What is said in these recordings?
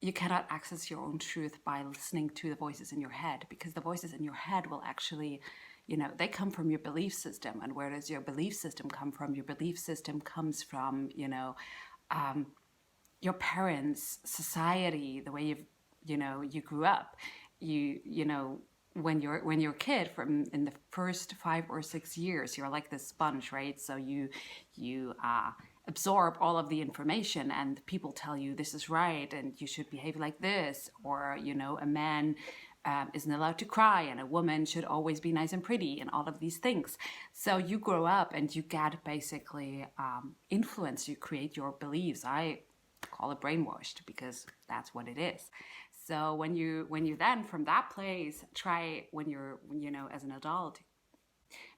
you cannot access your own truth by listening to the voices in your head, because the voices in your head will actually, they come from your belief system. And where does your belief system come from? Your belief system comes from, your parents, society, the way you grew up. When you're a kid, from in the first 5 or 6 years, you're like this sponge, right? So you absorb all of the information, and people tell you this is right and you should behave like this, or a man isn't allowed to cry, and a woman should always be nice and pretty, and all of these things. So you grow up and you get basically influence. You create your beliefs. I call it brainwashed, because that's what it is. So when you then from that place try, when you're as an adult,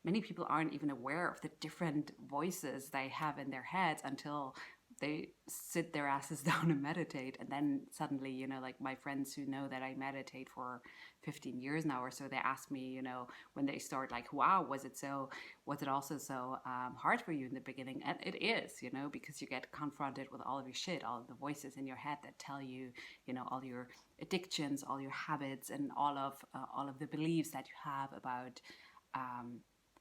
many people aren't even aware of the different voices they have in their heads until they sit their asses down and meditate. And then suddenly, like my friends who know that I meditate for 15 years now or so, they ask me, when they start, like, wow, was it also so hard for you in the beginning? And it is, because you get confronted with all of your shit, all of the voices in your head that tell you, all your addictions, all your habits, and all of the beliefs that you have about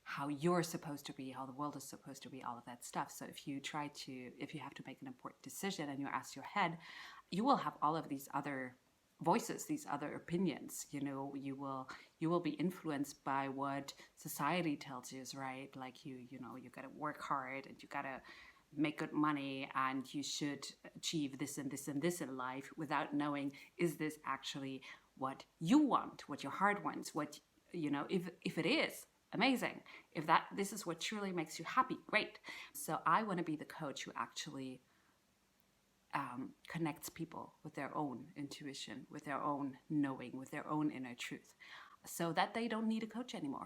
how you're supposed to be, how the world is supposed to be, all of that stuff. So if you have to make an important decision and you ask your head, you will have all of these other voices, these other opinions. You will be influenced by what society tells you is right. Like you gotta work hard, and you gotta make good money, and you should achieve this and this and this in life, without knowing, is this actually what you want, what your heart wants, what, if it is, amazing. If this is what truly makes you happy, great. So I want to be the coach who actually connects people with their own intuition, with their own knowing, with their own inner truth, so that they don't need a coach anymore.